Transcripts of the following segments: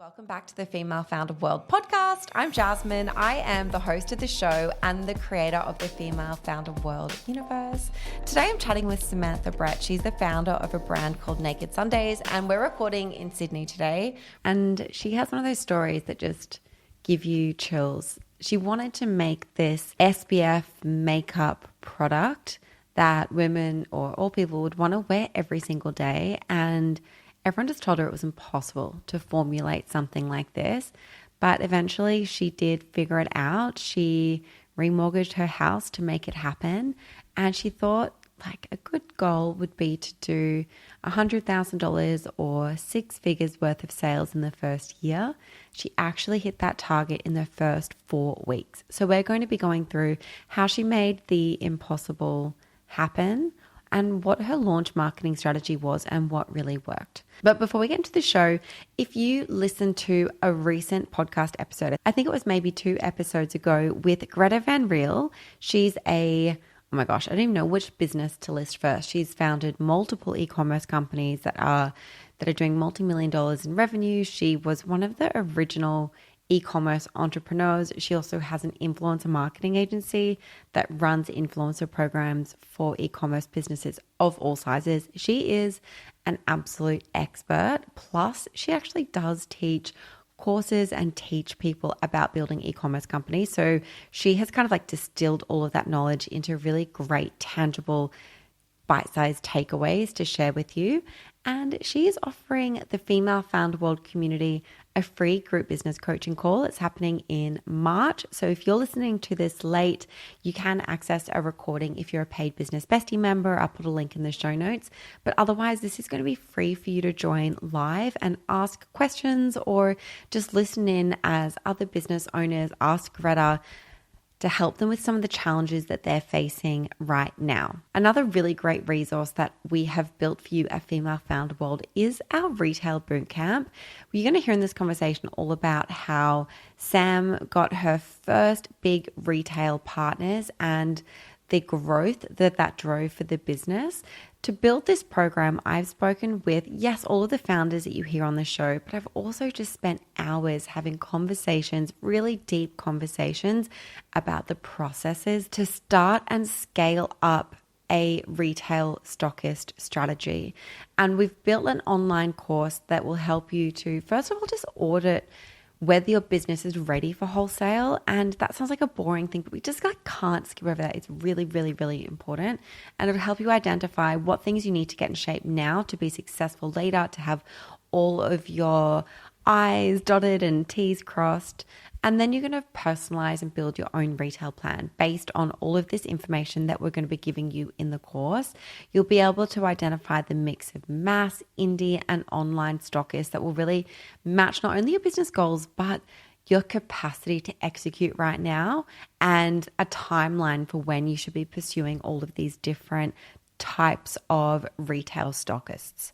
Welcome back to the Female Founder World podcast. I'm Jasmine. I am the host of the show and the creator of the Female Founder World universe. Today I'm chatting with Samantha Brett. She's the founder of a brand called Naked Sundays, and we're recording in Sydney today. And she has one of those stories that just give you chills. She wanted to make this SPF makeup product that women or all people would want to wear every single day, and everyone just told her it was impossible to formulate something like this. But eventually she did figure it out. She remortgaged her house to make it happen. And she thought like a good goal would be to do $100,000 or 6 figures worth of sales in the first year. She actually hit that target in the first 4 weeks. So we're going to be going through how she made the impossible happen and what her launch marketing strategy was and what really worked. But before we get into the show, if you listen to a recent podcast episode, I think it was maybe 2 episodes ago with Greta Van Riel. She's oh my gosh, I don't even know which business to list first. She's founded multiple e-commerce companies that are doing multi-million dollars in revenue. She was one of the original e-commerce entrepreneurs. She also has an influencer marketing agency that runs influencer programs for e-commerce businesses of all sizes. She is an absolute expert. Plus, she actually does teach courses and teach people about building e-commerce companies. So she has kind of like distilled all of that knowledge into really great, tangible, bite-sized takeaways to share with you. And she is offering the Female Founder World community a free group business coaching call. It's happening in March. So if you're listening to this late, you can access a recording if you're a paid business bestie member. I'll put a link in the show notes. But otherwise, this is going to be free for you to join live and ask questions or just listen in as other business owners ask Greta to help them with some of the challenges that they're facing right now. Another really great resource that we have built for you at Female Founder World is our retail bootcamp. You're going to hear in this conversation all about how Sam got her first big retail partners and the growth that drove for the business. To build this program, I've spoken with, yes, all of the founders that you hear on the show, but I've also just spent hours having conversations, really deep conversations about the processes to start and scale up a retail stockist strategy. And we've built an online course that will help you to, first of all, just audit whether your business is ready for wholesale. And that sounds like a boring thing, but we just can't skip over that. It's really, really, really important. And it'll help you identify what things you need to get in shape now to be successful later, to have all of your I's dotted and T's crossed. And then you're going to personalize and build your own retail plan based on all of this information that we're going to be giving you in the course. You'll be able to identify the mix of mass, indie, and online stockists that will really match not only your business goals, but your capacity to execute right now and a timeline for when you should be pursuing all of these different types of retail stockists.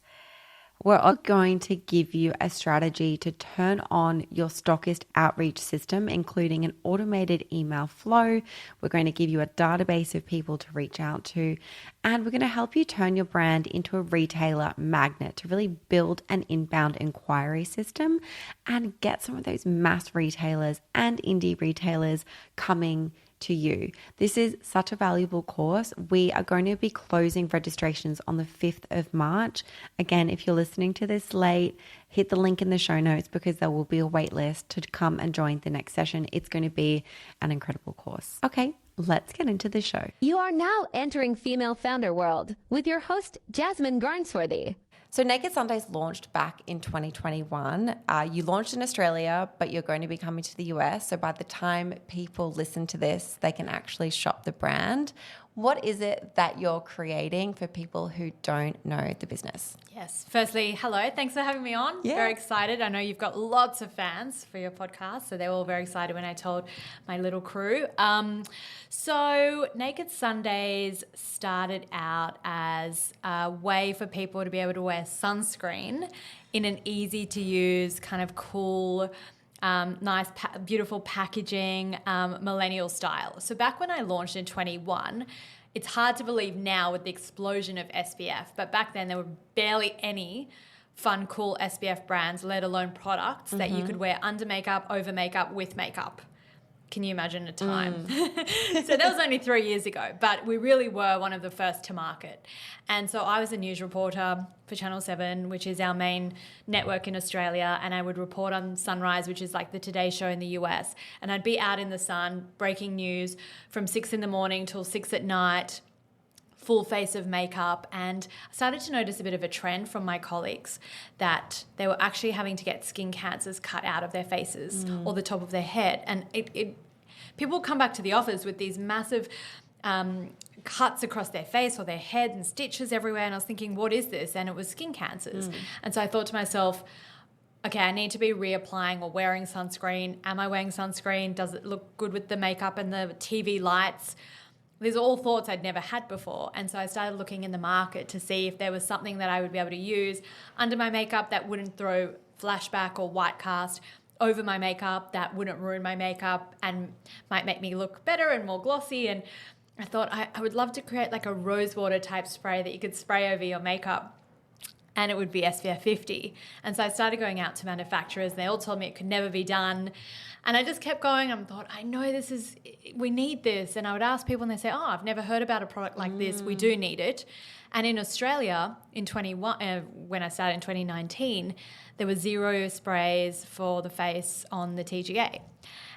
We're going to give you a strategy to turn on your stockist outreach system, including an automated email flow. We're going to give you a database of people to reach out to, and we're going to help you turn your brand into a retailer magnet to really build an inbound inquiry system and get some of those mass retailers and indie retailers coming to you. This is such a valuable course. We are going to be closing registrations on the 5th of March. Again, if you're listening to this late, hit the link in the show notes because there will be a wait list to come and join the next session. It's going to be an incredible course. Okay, let's get into the show. You are now entering Female Founder World with your host, Jasmine Garnsworthy. So Naked Sundays launched back in 2021. You launched in Australia, but you're going to be coming to the US. So by the time people listen to this, they can actually shop the brand. What is it that you're creating for people who don't know the business? Yes. Firstly, hello. Thanks for having me on. Yeah. Very excited. I know you've got lots of fans for your podcast, so they were all very excited when I told my little crew. So Naked Sundays started out as a way for people to be able to wear sunscreen in an easy to use, kind of cool, nice, beautiful packaging, millennial style. So back when I launched in 21, it's hard to believe now with the explosion of SPF, but back then there were barely any fun, cool SPF brands, let alone products that you could wear under makeup, over makeup, with makeup. Can you imagine a time? So that was only 3 years ago, but we really were one of the first to market. And so I was a news reporter for Channel 7, which is our main network in Australia, and I would report on Sunrise, which is like the Today Show in the US. And I'd be out in the sun breaking news from 6 in the morning till 6 at night, full face of makeup. And I started to notice a bit of a trend from my colleagues that they were actually having to get skin cancers cut out of their faces or the top of their head. And people come back to the office with these massive cuts across their face or their head and stitches everywhere. And I was thinking, what is this? And it was skin cancers. And so I thought to myself, okay, I need to be reapplying or wearing sunscreen. Am I wearing sunscreen? Does it look good with the makeup and the TV lights? These are all thoughts I'd never had before. And so I started looking in the market to see if there was something that I would be able to use under my makeup that wouldn't throw flashback or white cast, over my makeup that wouldn't ruin my makeup and might make me look better and more glossy. And I thought I would love to create like a rose water type spray that you could spray over your makeup, and it would be SPF 50. And so I started going out to manufacturers, and they all told me it could never be done. And I just kept going and thought, I know we need this. And I would ask people and they say, oh, I've never heard about a product like this. We do need it. And in Australia, when I started in 2019, there were 0 sprays for the face on the TGA.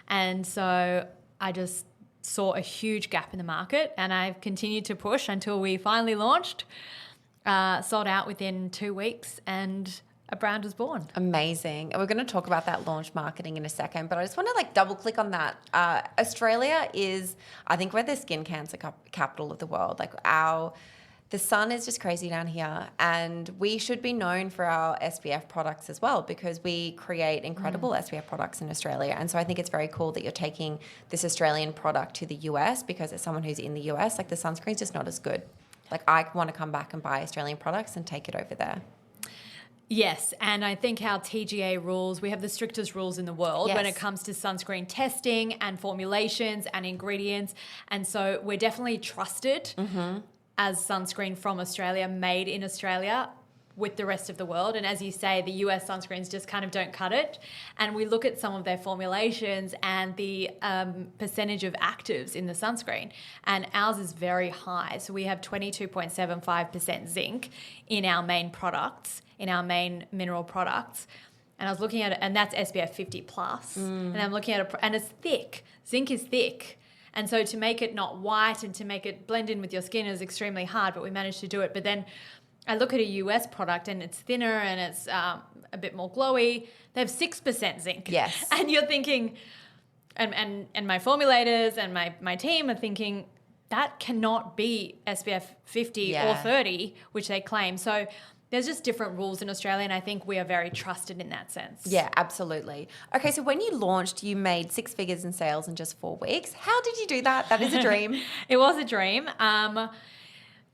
And so I just saw a huge gap in the market, and I've continued to push until we finally launched, sold out within 2 weeks, and a brand was born. Amazing. And we're going to talk about that launch marketing in a second, but I just want to double click on that. Australia is, I think, we're the skin cancer capital of the world. The sun is just crazy down here, and we should be known for our SPF products as well, because we create incredible SPF products in Australia. And so I think it's very cool that you're taking this Australian product to the US, because as someone who's in the US, the sunscreen's just not as good. I want to come back and buy Australian products and take it over there. Yes, and I think our TGA rules, we have the strictest rules in the world when it comes to sunscreen testing and formulations and ingredients. And so we're definitely trusted as sunscreen from Australia, made in Australia, with the rest of the world. And as you say, the US sunscreens just kind of don't cut it. And we look at some of their formulations and the percentage of actives in the sunscreen, and ours is very high. So we have 22.75% zinc in our main products, in our main mineral products. And I was looking at it, and that's SPF 50 plus. And I'm looking at it, and it's thick. Zinc is thick. And so to make it not white and to make it blend in with your skin is extremely hard, but we managed to do it. But then I look at a US product, and it's thinner and it's a bit more glowy. They have 6% zinc. Yes. And you're thinking, and my formulators and my team are thinking, that cannot be SPF 50 or 30, which they claim. So there's just different rules in Australia, and I think we are very trusted in that sense. Yeah, absolutely. Okay, so when you launched, you made 6 figures in sales in just 4 weeks. How did you do that? That is a dream. It was a dream.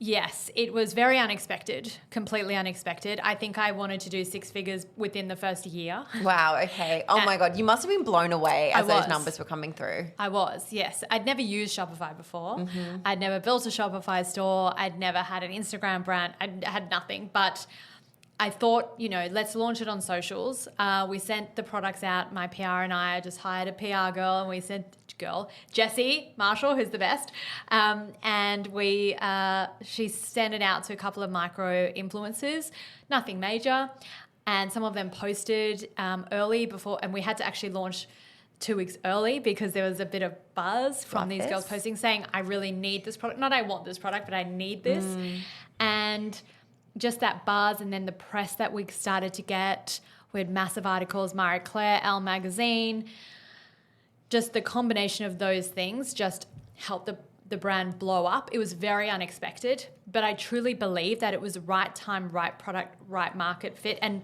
Yes, it was very unexpected, completely unexpected. I think I wanted to do 6 figures within the first year. Wow, okay. Oh my God, you must have been blown away as those numbers were coming through. I was, yes. I'd never used Shopify before. I'd never built a Shopify store. I'd never had an Instagram brand. I had nothing, but I thought, let's launch it on socials. We sent the products out. My PR and I just hired a PR girl, and we sent Jessie Marshall, who's the best. And she sent it out to a couple of micro influencers, nothing major. And some of them posted early before, and we had to actually launch 2 weeks early because there was a bit of buzz from these girls posting saying, I really need this product. Not I want this product, but I need this. And just that buzz, and then the press that we started to get. We had massive articles, Marie Claire, Elle Magazine. Just the combination of those things just helped the brand blow up. It was very unexpected, but I truly believe that it was right time, right product, right market fit. And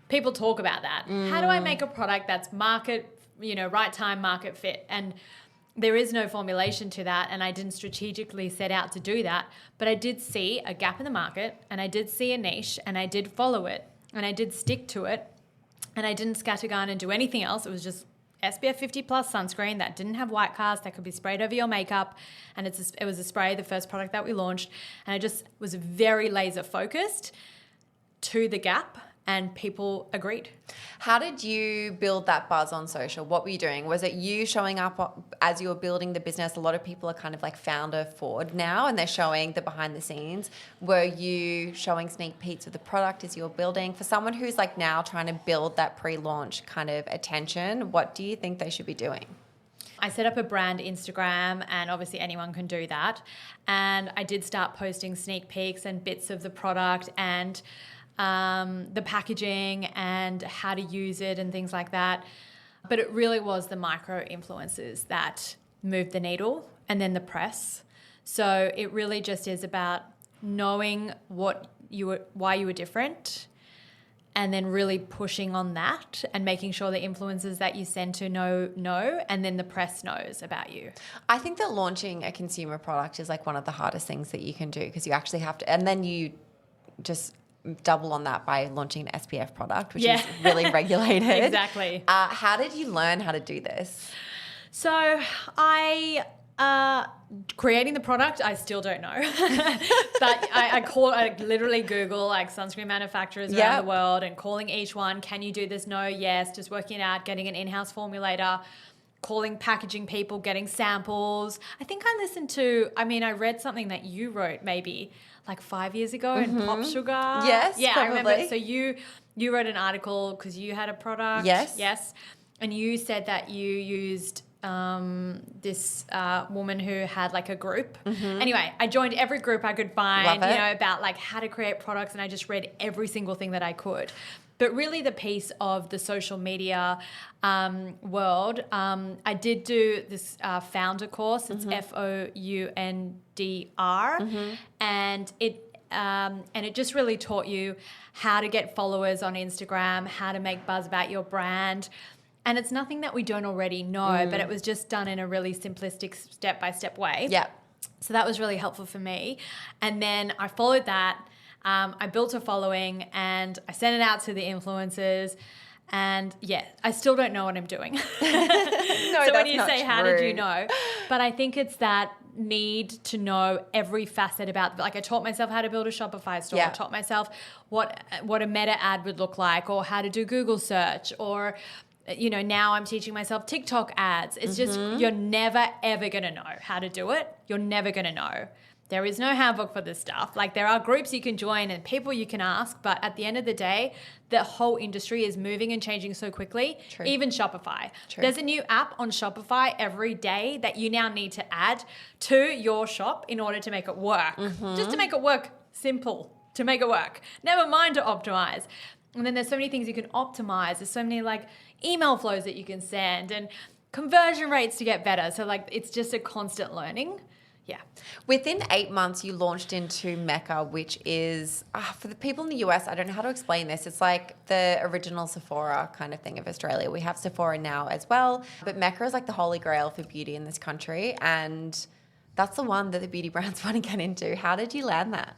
people talk about that. How do I make a product that's right time, market fit? And there is no formulation to that, and I didn't strategically set out to do that, but I did see a gap in the market, and I did see a niche, and I did follow it, and I did stick to it, and I didn't scattergun and do anything else. It was just SPF 50 plus sunscreen that didn't have white cast, that could be sprayed over your makeup, and it was a spray, the first product that we launched, and I just was very laser focused to the gap and people agreed. How did you build that buzz on social? What were you doing? Was it you showing up as you were building the business? A lot of people are kind of like founder forward now and they're showing the behind the scenes. Were you showing sneak peeks of the product as you were building? For someone who's like now trying to build that pre-launch kind of attention, what do you think they should be doing? I set up a brand Instagram, and obviously anyone can do that. And I did start posting sneak peeks and bits of the product and the packaging and how to use it and things like that. But it really was the micro influencers that moved the needle, and then the press. So it really just is about knowing why you were different, and then really pushing on that and making sure the influencers that you send to know, and then the press knows about you. I think that launching a consumer product is like one of the hardest things that you can do, because you actually have to, and then you just double on that by launching an SPF product, which is really regulated. Exactly. How did you learn how to do this? So creating the product, I still don't know. But I literally Google like sunscreen manufacturers around the world and calling each one, can you do this? No, yes, just working it out, getting an in-house formulator, calling packaging people, getting samples. I think I read something that you wrote maybe like 5 years ago in Pop Sugar. Yes, yeah, probably. I remember. So you wrote an article because you had a product. Yes. And you said that you used this woman who had like a group. Anyway, I joined every group I could find, about like how to create products, and I just read every single thing that I could. But really the piece of the social media world, I did do this founder course. It's FOUNDR. And it just really taught you how to get followers on Instagram, how to make buzz about your brand. And it's nothing that we don't already know, but it was just done in a really simplistic step-by-step way. Yeah. So that was really helpful for me. And then I followed that. I built a following and I sent it out to the influencers. And I still don't know what I'm doing. So when you say, how did you know? But I think it's that need to know every facet about, like I taught myself how to build a Shopify store. I taught myself what a meta ad would look like, or how to do Google search, or now I'm teaching myself TikTok ads. It's just, you're never, ever going to know how to do it. You're never going to know. There is no handbook for this stuff. Like, there are groups you can join and people you can ask, but at the end of the day, the whole industry is moving and changing so quickly. True. Even Shopify. True. There's a new app on Shopify every day that you now need to add to your shop in order to make it work. Just to make it work, simple to make it work. Never mind to optimize. And then there's so many things you can optimize. There's so many like email flows that you can send and conversion rates to get better. So like, it's just a constant learning. Yeah. Within 8 months, you launched into Mecca, which is, for the people in the US, I don't know how to explain this. It's like the original Sephora kind of thing of Australia. We have Sephora now as well, but Mecca is like the holy grail for beauty in this country. And that's the one that the beauty brands want to get into. How did you land that?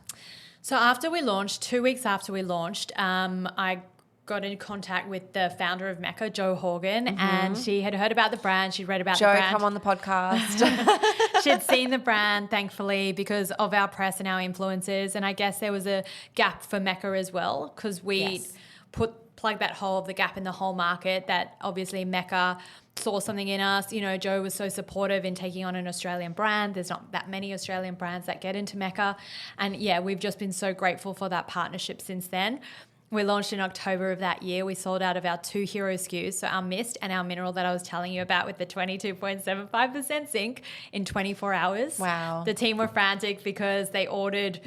So after we launched, 2 weeks after we launched, I got in contact with the founder of Mecca, Jo Horgan, and she had heard about the brand. She'd read about the brand. Jo, come on the podcast. She'd seen the brand, thankfully, because of our press and our influencers. And I guess there was a gap for Mecca as well, because we plugged that hole of the gap in the whole market that obviously Mecca saw something in us. Jo was so supportive in taking on an Australian brand. There's not that many Australian brands that get into Mecca. And we've just been so grateful for that partnership since then. We launched in October of that year. We sold out of our 2 hero SKUs, so our mist and our mineral that I was telling you about with the 22.75% zinc in 24 hours. Wow. The team were frantic because they ordered,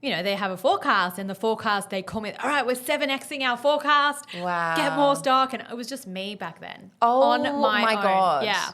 they have a forecast, and the forecast, they call me, all right, we're 7Xing our forecast. Wow. Get more stock. And it was just me back then. Oh, on my own. God. Yeah.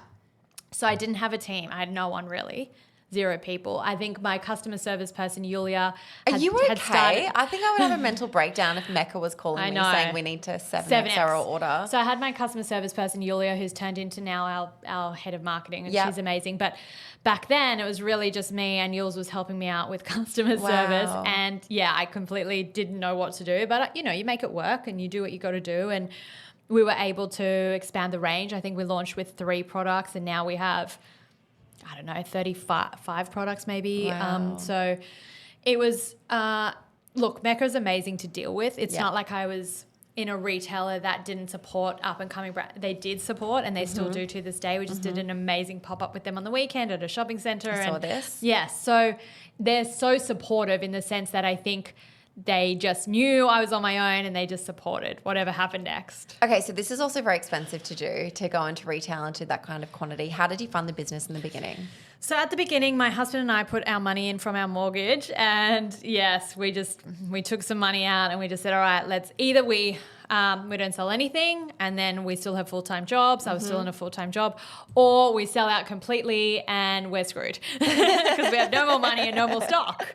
So I didn't have a team. I had no one really. 0 people. I think my customer service person, Yulia, had started. I think I would have a mental breakdown if Mecca was calling me saying we need to 7X our order. So I had my customer service person, Yulia, who's turned into now our head of marketing, and she's amazing. But back then it was really just me, and Yules was helping me out with customer service. And I completely didn't know what to do. But, you make it work and you do what you got to do. And we were able to expand the range. I think we launched with 3 products, and now we have 35 products maybe. Wow. So it was look, Mecca's amazing to deal with. It's not like I was in a retailer that didn't support up and coming brand. They did support and they still do to this day. We just did an amazing pop-up with them on the weekend at a shopping centre. I saw this. Yes. So they're so supportive in the sense that I think they just knew I was on my own and they just supported whatever happened next. Okay, so this is also very expensive to do, to go into retail and to that kind of quantity. How did you fund the business in the beginning? So at the beginning, my husband and I put our money in from our mortgage, and yes, we took some money out and we just said, all right, let's either we don't sell anything and then we still have full-time jobs. I was still in a full-time job, or we sell out completely and we're screwed because we have no more money and no more stock.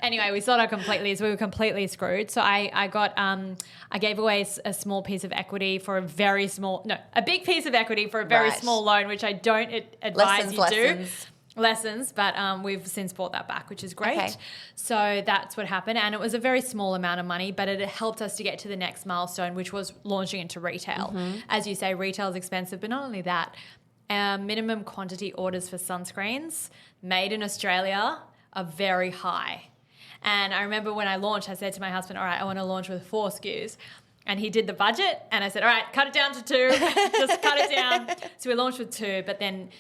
Anyway, we sold out completely, so we were completely screwed. So I gave away a small piece of equity for a big piece of equity for a very small loan, which I don't advise you do. Lessons, but we've since bought that back, which is great. Okay. So that's what happened, and it was a very small amount of money, but it helped us to get to the next milestone, which was launching into retail. As you say, retail is expensive, but not only that, minimum quantity orders for sunscreens made in Australia are very high. And I remember when I launched, I said to my husband, all right, I want to launch with 4 SKUs. And he did the budget, and I said, all right, cut it down to 2, just cut it down. So we launched with 2, but then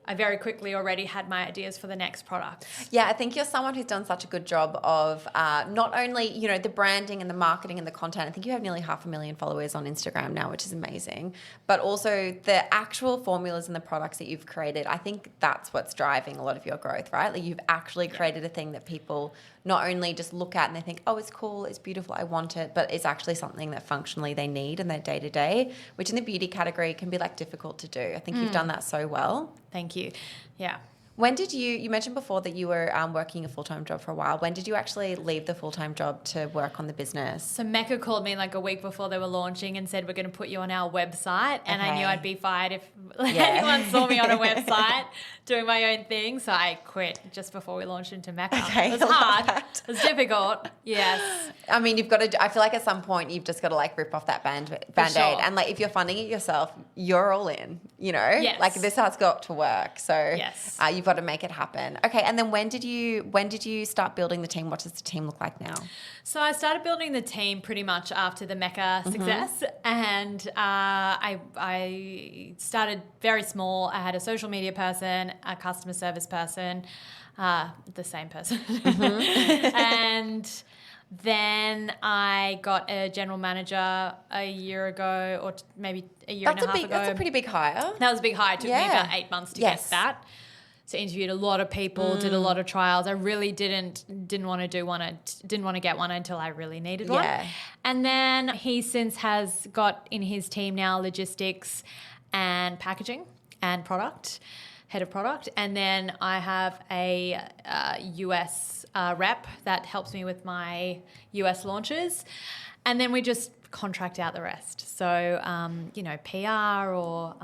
I very quickly already had my ideas for the next product. Yeah, I think you're someone who's done such a good job of not only, the branding and the marketing and the content. I think you have nearly 500,000 followers on Instagram now, which is amazing. But also the actual formulas and the products that you've created, I think that's what's driving a lot of your growth, right? Like you've actually created a thing that people not only just look at and they think, oh, it's cool, it's beautiful, I want it, but it's actually something that functionally they need in their day-to-day, which in the beauty category can be like difficult to do. I think you've done that so well. Thank you. Yeah. When did you mentioned before that you were working a full-time job for a while. When did you actually leave the full-time job to work on the business? So Mecca called me like a week before they were launching and said, we're going to put you on our website. And I knew I'd be fired if anyone saw me on a website doing my own thing. So I quit just before we launched into Mecca. Okay, it was hard. It was difficult. Yes. I mean, you've got to, I feel like at some point you've just got to like rip off that Band-Aid. Sure. And like if you're funding it yourself, you're all in, Yes. Like this has got to work. So yes. You've got to make it happen. Okay, and then when did you start building the team? What does the team look like now? So I started building the team pretty much after the Mecca success, and I started very small. I had a social media person, a customer service person, the same person, and then I got a general manager a year ago, or maybe a year and a half ago. That's a pretty big hire. That was a big hire. It took me about 8 months to get that. So interviewed a lot of people, did a lot of trials. I really didn't want to do one. I didn't want to get one until I really needed one. And then he since has got in his team now logistics and packaging and product, head of product. And then I have a US rep that helps me with my US launches. And then we just contract out the rest. So, PR or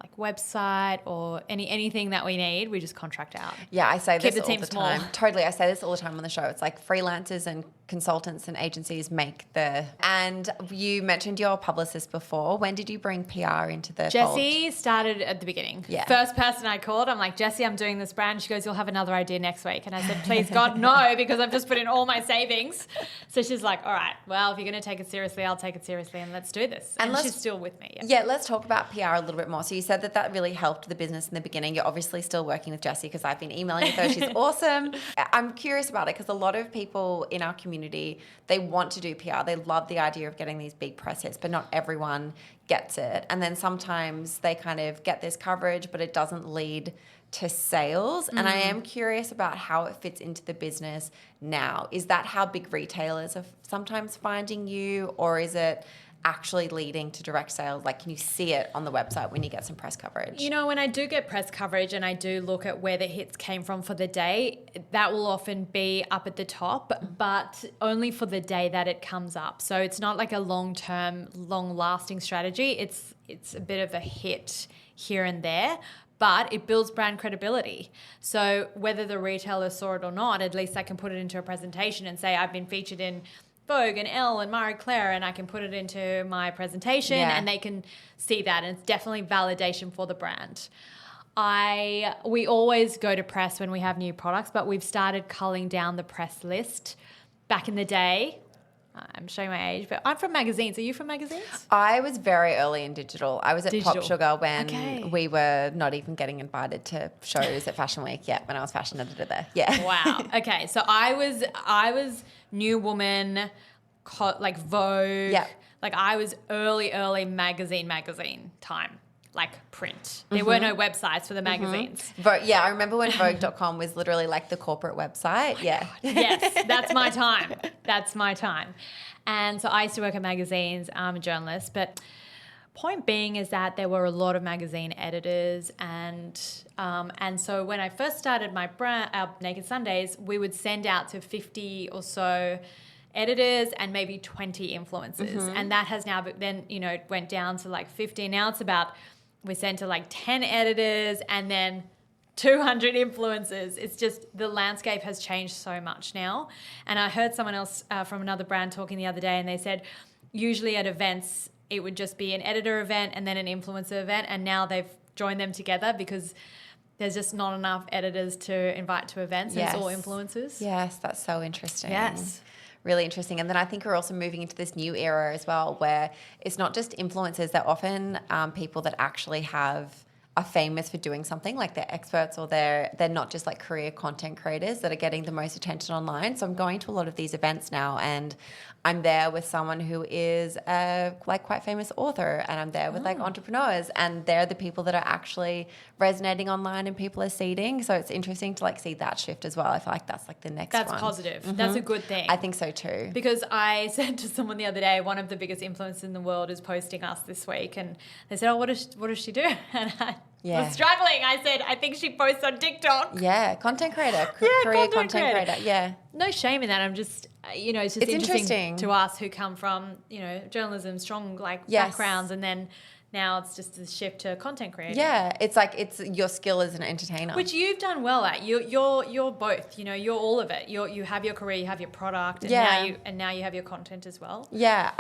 like website or anything that we need, we just contract out. Yeah, I say this Keep the all team the small. time. Totally, I say this all the time on the show. It's like freelancers and consultants and agencies make the... And you mentioned your publicist before. When did you bring PR into the Jessie fold? started at the beginning. Yeah. First person I called, I'm like, Jessie, I'm doing this brand. She goes, you'll have another idea next week. And I said, please, God, no, because I've just put in all my savings. So she's like, all right, well, if you're going to take it seriously, I'll take it seriously and let's do this. And she's still with me. Yeah, let's talk about PR a little bit more. So you said that really helped the business in the beginning. You're obviously still working with Jessie because I've been emailing with her. She's awesome. I'm curious about it because a lot of people in our community, they want to do PR. They love the idea of getting these big press hits, but not everyone gets it. And then sometimes they kind of get this coverage, but it doesn't lead to sales. And I am curious about how it fits into the business now. Is that how big retailers are sometimes finding you, or is it actually leading to direct sales? Like, can you see it on the website when you get some press coverage? When I do get press coverage and I do look at where the hits came from for the day, that will often be up at the top, but only for the day that it comes up. So it's not like a long-term, long-lasting strategy. It's a bit of a hit here and there, but it builds brand credibility. So whether the retailer saw it or not, at least I can put it into a presentation and say, I've been featured in Vogue and Elle and Marie Claire, and I can put it into my presentation and they can see that, and it's definitely validation for the brand. We always go to press when we have new products, but we've started culling down the press list back in the day. I'm showing my age, but I'm from magazines. Are you from magazines? I was very early in digital. I was at Pop Digital. Sugar when Okay. we were not even getting invited to shows at Fashion Week yet, when I was fashion editor there. Yeah. Wow. Okay. So I was New Woman, like Vogue. Yeah. Like I was early magazine time, like print. There were no websites for the magazines. I remember when Vogue.com was literally like the corporate website. Yeah. Yes, that's my time. That's my time. And so I used to work at magazines. I'm a journalist, but point being is that there were a lot of magazine editors, and so when I first started my brand, Naked Sundays, we would send out to 50 or so editors and maybe 20 influencers, and that has now then it went down to like 50. Now it's about we send to like 10 editors and then 200 influencers. It's just the landscape has changed so much now. And I heard someone else from another brand talking the other day, and they said usually at events it would just be an editor event and then an influencer event, and now they've joined them together because there's just not enough editors to invite to events. And it's all influencers. Yes, that's so interesting. Yes. Really interesting. And then I think we're also moving into this new era as well, where it's not just influencers. They're often people that actually are famous for doing something, like they're experts, or they're not just like career content creators that are getting the most attention online. So I'm going to a lot of these events now, and I'm there with someone who is a like quite famous author, and I'm there with like entrepreneurs, and they're the people that are actually resonating online and people are seeding. So it's interesting to like see that shift as well. I feel like that's like the next one. That's positive. That's a good thing. I think so too. Because I said to someone the other day, one of the biggest influencers in the world is posting us this week, and they said, "Oh, what does she do?" And I was struggling. I said, "I think she posts on TikTok." Yeah, content creator, career content creator. Yeah, no shame in that. I'm just, it's just interesting to us who come from, journalism, strong backgrounds, and then now it's just a shift to content creating. Yeah, it's like it's your skill as an entertainer, which you've done well at. You're both. You're all of it. You have your career, you have your product, and now you have your content as well. Yeah,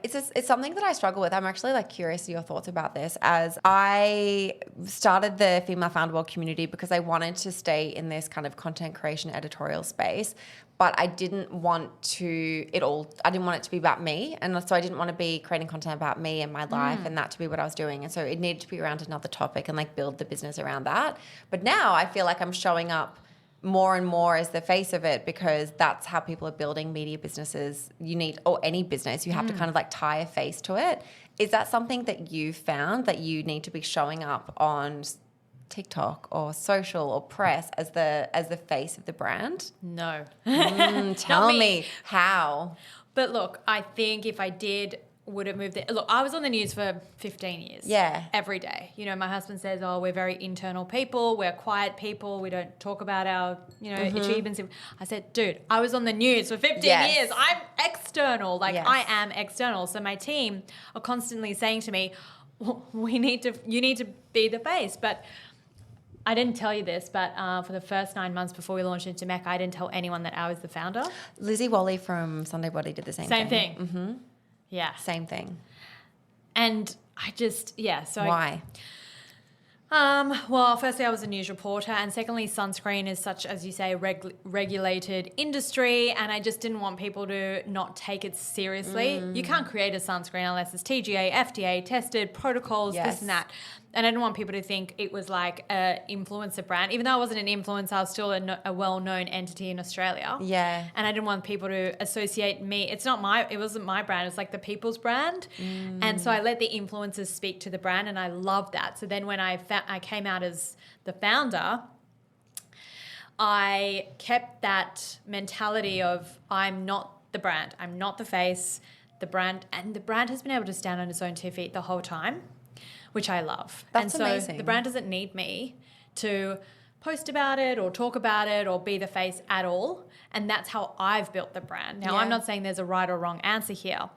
it's something that I struggle with. I'm actually like curious to your thoughts about this, as I started the Female Founder World community because I wanted to stay in this kind of content creation editorial space. But I didn't want it to be about me. And so I didn't want to be creating content about me and my life and that to be what I was doing. And so it needed to be around another topic and like build the business around that. But now I feel like I'm showing up more and more as the face of it, because that's how people are building media businesses. Or any business, you have to kind of like tie a face to it. Is that something that you found, that you need to be showing up on TikTok or social or press as the face of the brand? No. Tell me how. But look, I think if I did, would have moved there. Look, I was on the news for 15 years. Yeah. Every day. My husband says, "Oh, we're very internal people. We're quiet people. We don't talk about our, achievements." I said, "Dude, I was on the news for 15 years. I'm external. I am external." So my team are constantly saying to me, you need to be the face. But I didn't tell you this, but for the first 9 months before we launched into Mecca, I didn't tell anyone that I was the founder. Lizzie Wally from Sunday Body did the same thing. Same thing. Mm-hmm. Yeah. Same thing. And I just, so why? Well, firstly, I was a news reporter, and secondly, sunscreen is such, as you say, regulated industry, and I just didn't want people to not take it seriously. You can't create a sunscreen unless it's TGA, FDA tested, protocols, this and that. And I didn't want people to think it was like an influencer brand. Even though I wasn't an influencer, I was still a well-known entity in Australia. Yeah. And I didn't want people to associate me. It wasn't my brand. It was like the people's brand. And so I let the influencers speak to the brand, and I loved that. So then when I came out as the founder, I kept that mentality of I'm not the brand. I'm not the face. The brand has been able to stand on its own 2 feet the whole time, which I love. That's and so amazing. The brand doesn't need me to post about it or talk about it or be the face at all. And that's how I've built the brand. Now, I'm not saying there's a right or wrong answer here.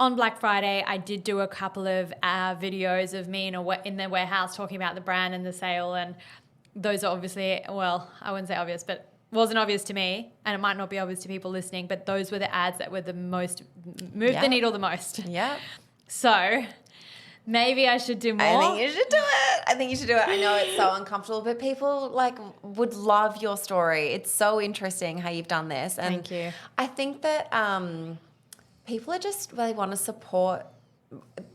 On Black Friday, I did do a couple of videos of me in the warehouse talking about the brand and the sale. And those are obviously, well, I wouldn't say obvious, but wasn't obvious to me. And it might not be obvious to people listening, but those were the ads that were the most, moved the needle the most. Yeah. So Maybe I should do more. I think you should do it. I know it's so uncomfortable, but people like would love your story. It's so interesting how you've done this. And Thank you. I think that people are just really want to support.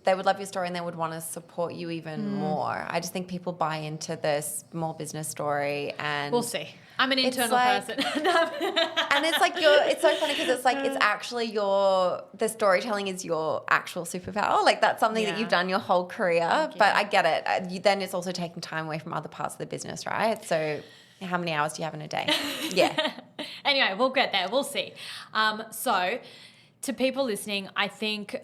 They would love your story and they would want to support you even more. I just think people buy into this small business story, and We'll see. I'm an internal person. And it's like it's so funny because it's like it's actually the storytelling is your actual superpower. Like that's something that you've done your whole career. But I get it. Then it's also taking time away from other parts of the business, right? So how many hours do you have in a day? Yeah. Anyway, we'll get there. We'll see. So to people listening, I think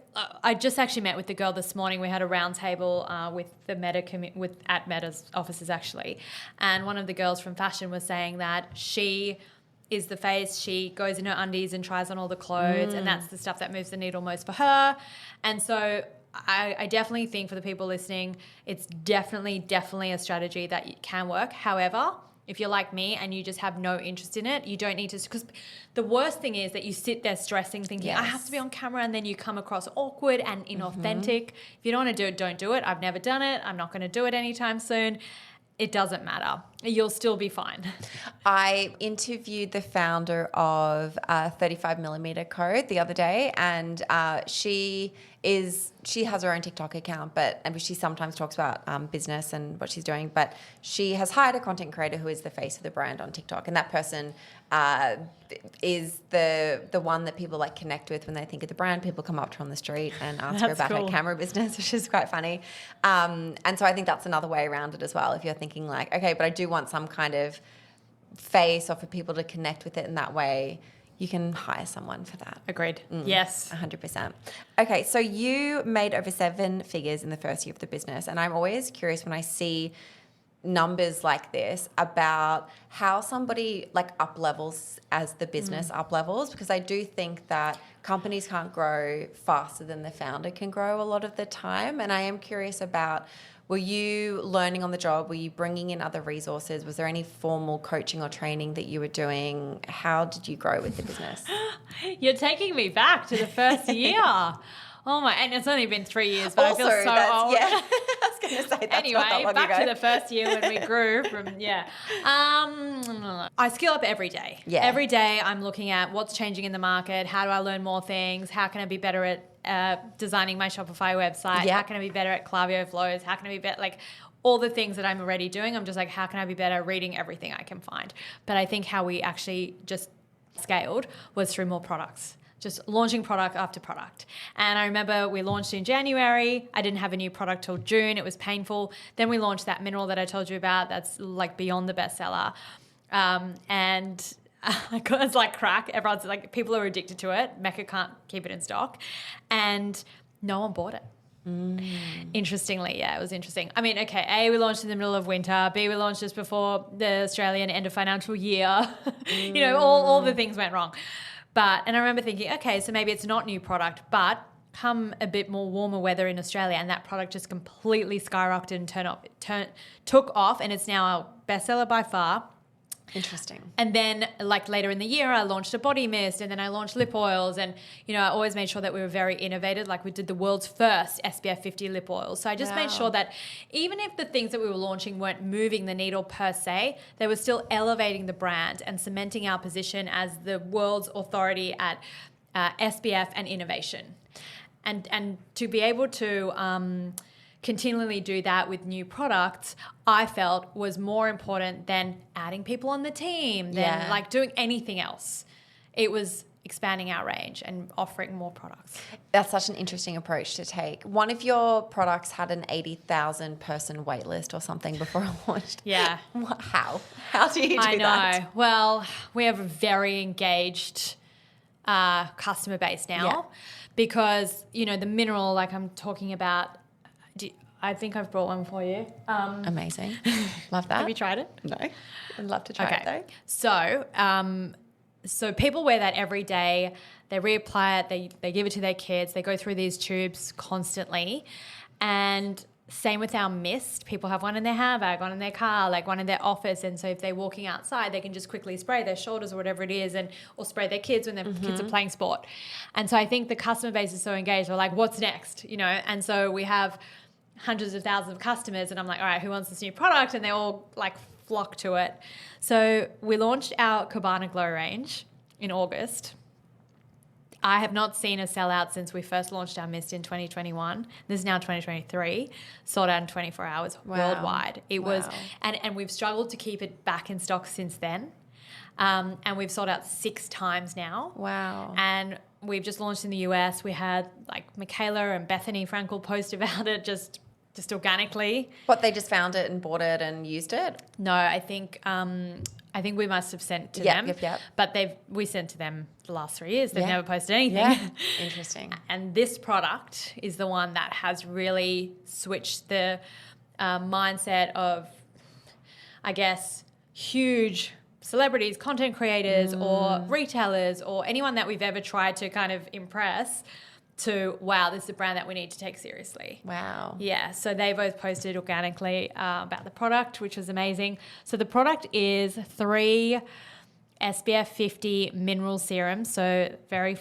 I just actually met with the girl this morning. We had a roundtable with the at Meta's offices actually, and one of the girls from fashion was saying that she is the face. She goes in her undies and tries on all the clothes, and that's the stuff that moves the needle most for her. And so I definitely think for the people listening, it's definitely a strategy that can work. However, if you're like me and you just have no interest in it, you don't need to, because the worst thing is that you sit there stressing, thinking, I have to be on camera, and then you come across awkward and inauthentic. If you don't want to do it, don't do it. I've never done it. I'm not going to do it anytime soon. It doesn't matter. You'll still be fine. I interviewed the founder of 35mm Code the other day, and she has her own TikTok account, and she sometimes talks about business and what she's doing. But she has hired a content creator who is the face of the brand on TikTok, and that person is the one that people like connect with when they think of the brand. People come up to her on the street and ask her about her camera business, which is quite funny. And so I think that's another way around it as well. If you're thinking like, okay, but I do want some kind of face or for people to connect with it in that way, you can hire someone for that. Agreed. Yes. 100%. Okay, so you made over 7 figures in the first year of the business, and I'm always curious when I see numbers like this about how somebody like up levels as the business up levels, because I do think that companies can't grow faster than the founder can grow a lot of the time. And I am curious about, were you learning on the job? Were you bringing in other resources? Was there any formal coaching or training that you were doing? How did you grow with the business? You're taking me back to the first year. Oh my, and it's only been 3 years, but Also, I feel so old. Yeah, I was going to say that's Anyway, not that long back ago. to the first year when we grew from, I skill up every day. Yeah. Every day I'm looking at what's changing in the market. How do I learn more things? How can I be better at designing my Shopify website? Yeah. How can I be better at Klaviyo flows? How can I be better, like all the things that I'm already doing? I'm just like, how can I be better reading everything I can find? But I think how we actually just scaled was through more products. Just launching product after product. And I remember we launched in January. I didn't have a new product till June. It was painful. Then we launched that mineral that I told you about. That's like beyond the bestseller. And it's like crack. Everyone's like, people are addicted to it. Mecca can't keep it in stock. And no one bought it. Interestingly, yeah, it was interesting. I mean, okay, A, we launched in the middle of winter. B, we launched just before the Australian end of financial year. You know, all the things went wrong. And I remember thinking, okay, so maybe it's not new product, but come a bit more warmer weather in Australia, and that product just completely skyrocketed and took off, and it's now our bestseller by far. Interesting. And then like later in the year, I launched a body mist, and then I launched lip oils, and I always made sure that we were very innovative. Like we did the world's first SPF 50 lip oil. So I just made sure that even if the things that we were launching weren't moving the needle per se, they were still elevating the brand and cementing our position as the world's authority at SPF and innovation. And to be able to continually do that with new products, I felt was more important than adding people on the team, than like doing anything else. It was expanding our range and offering more products. That's such an interesting approach to take. One of your products had an 80,000 person waitlist or something before it launched. Yeah. How do you do that? I know. Well, we have a very engaged customer base now because, the mineral like I'm talking about, I think I've brought one for you. Amazing. Love that. Have you tried it? No. I'd love to try it though. So people wear that every day. They reapply it. They give it to their kids. They go through these tubes constantly. And same with our mist. People have one in their handbag, one in their car, like one in their office. And so if they're walking outside, they can just quickly spray their shoulders or whatever it is, or spray their kids when their kids are playing sport. And so I think the customer base is so engaged. They're like, what's next? And so we have hundreds of thousands of customers, and I'm like, all right, who wants this new product? And they all like flock to it. So we launched our Cabana Glow range in August. I have not seen a sellout since we first launched our mist in 2021. This is now 2023. Sold out in 24 hours worldwide. It was, and we've struggled to keep it back in stock since then. And we've sold out 6 times now. Wow. And we've just launched in the US. We had like Michaela and Bethany Frankel post about it just organically. What, they just found it and bought it and used it? No, I think we must have sent to them. Yep. But we sent to them the last 3 years. They've never posted anything. Yeah. Interesting. And this product is the one that has really switched the mindset of, I guess, huge celebrities, content creators or retailers or anyone that we've ever tried to kind of impress to, wow, this is a brand that we need to take seriously. Wow. Yeah, so they both posted organically about the product, which was amazing. So the product is 3 SPF 50 mineral serums, so very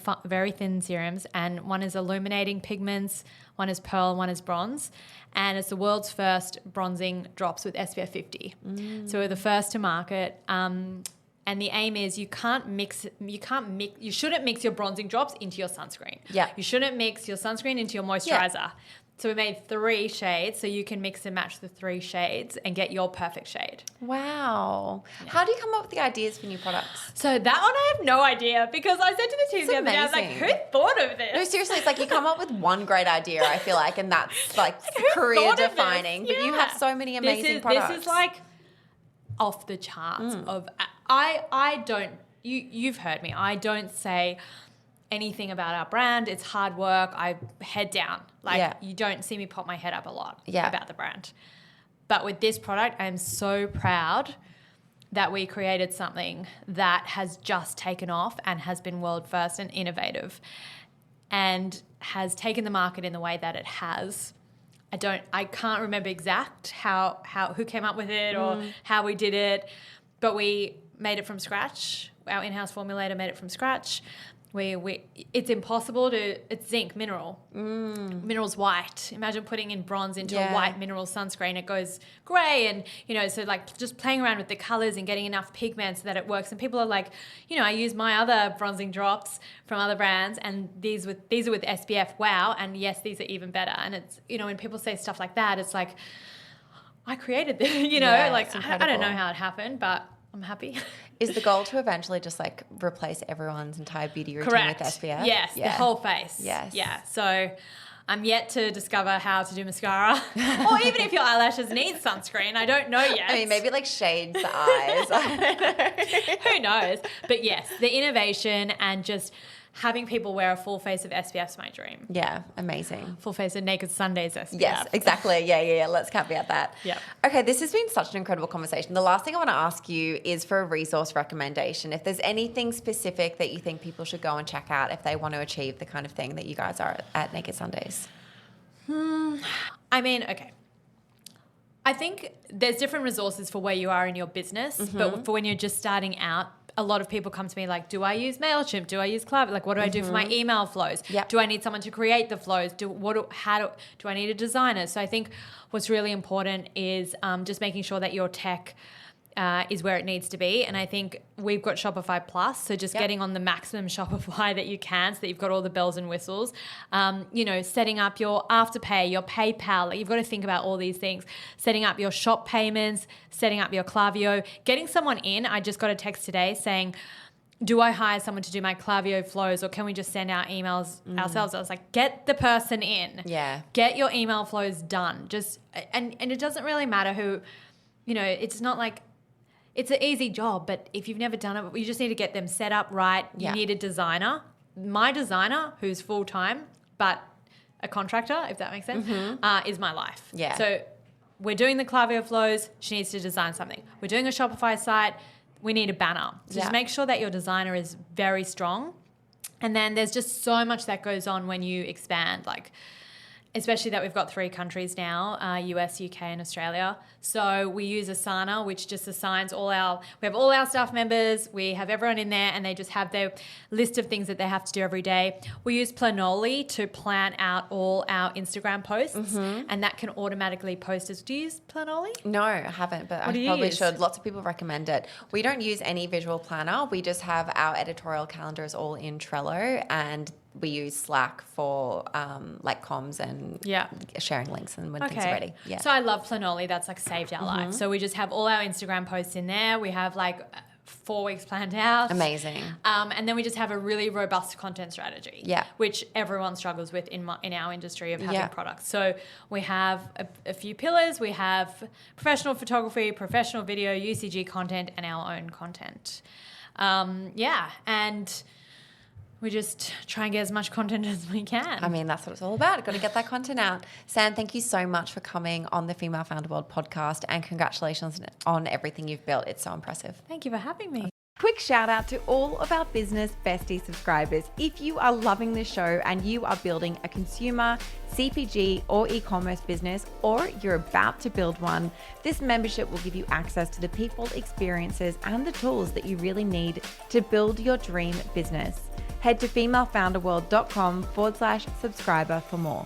thin serums, and one is illuminating pigments, one is pearl, and one is bronze, and it's the world's first bronzing drops with SPF 50. So we're the first to market. And the aim is you shouldn't mix your bronzing drops into your sunscreen. Yeah. You shouldn't mix your sunscreen into your moisturizer. Yeah. So we made 3 shades so you can mix and match the 3 shades and get your perfect shade. Wow. Yeah. How do you come up with the ideas for new products? So that one I have no idea, because I said to the team the other day, I was like, who thought of this? No, seriously, it's like you come up with one great idea, I feel like, and that's like career defining. But you have so many amazing products. This is like off the charts of I don't you've heard me. I don't say anything about our brand. It's hard work. I head down. You don't see me pop my head up a lot about the brand. But with this product, I'm so proud that we created something that has just taken off and has been world first and innovative and has taken the market in the way that it has. I can't remember who came up with it or how we did it, but we made it from scratch. Our in-house formulator made it from scratch. It's impossible it's zinc mineral. Mineral's white. Imagine putting in bronze into a white mineral sunscreen. It goes grey, and so like just playing around with the colours and getting enough pigment so that it works. And people are like, I use my other bronzing drops from other brands, and these are with SPF. Wow, and yes, these are even better. And it's when people say stuff like that, it's like, I created this. I don't know how it happened, but I'm happy. Is the goal to eventually just like replace everyone's entire beauty routine with SPF? Yes, the whole face. Yes. Yeah. So I'm yet to discover how to do mascara. Or even if your eyelashes need sunscreen, I don't know yet. I mean, maybe like shades the eyes. I don't know. Who knows? But yes, the innovation and just having people wear a full face of SPF is my dream. Yeah, amazing. Full face of Naked Sundays SPF. Yes, exactly. Yeah. Let's caveat that. Yeah. Okay, this has been such an incredible conversation. The last thing I want to ask you is for a resource recommendation. If there's anything specific that you think people should go and check out if they want to achieve the kind of thing that you guys are at Naked Sundays. I mean, okay. I think there's different resources for where you are in your business, but for when you're just starting out, a lot of people come to me like, do I use MailChimp? Do I use Klaviyo? Like, what do I do for my email flows? Yep. Do I need someone to create the flows? Do I need a designer? So I think what's really important is just making sure that your tech is where it needs to be. And I think we've got Shopify Plus, so just getting on the maximum Shopify that you can so that you've got all the bells and whistles. Setting up your Afterpay, your PayPal. Like, you've got to think about all these things. Setting up your shop payments, setting up your Klaviyo, getting someone in. I just got a text today saying, do I hire someone to do my Klaviyo flows, or can we just send out emails ourselves? I was like, get the person in. Yeah. Get your email flows done. And it doesn't really matter who, it's not like, it's an easy job, but if you've never done it, you just need to get them set up right. You need a designer. My designer, who's full-time, but a contractor, if that makes sense, is my life. Yeah. So we're doing the Klaviyo flows. She needs to design something. We're doing a Shopify site. We need a banner. So just make sure that your designer is very strong. And then there's just so much that goes on when you expand. Like, especially that we've got 3 countries now, US, UK and Australia. So we use Asana, which just assigns we have all our staff members, we have everyone in there and they just have their list of things that they have to do every day. We use Planoly to plan out all our Instagram posts and that can automatically post us. Do you use Planoly? No, I haven't, but I probably should. Lots of people recommend it. We don't use any visual planner. We just have our editorial calendars all in Trello, and we use Slack for like comms and sharing links and when things are ready. Yeah. So I love Planoly. That's like saved our life. So we just have all our Instagram posts in there. We have like 4 weeks planned out. Amazing. And then we just have a really robust content strategy, which everyone struggles with in our industry of having products. So we have a few pillars. We have professional photography, professional video, UCG content, and our own content. And we just try and get as much content as we can. I mean, that's what it's all about. Got to get that content out. Sam, thank you so much for coming on the Female Founder World podcast, and congratulations on everything you've built. It's so impressive. Thank you for having me. Quick shout out to all of our Business Bestie subscribers. If you are loving this show and you are building a consumer, CPG or e-commerce business, or you're about to build one, this membership will give you access to the people, experiences, and the tools that you really need to build your dream business. Head to femalefounderworld.com/subscriber for more.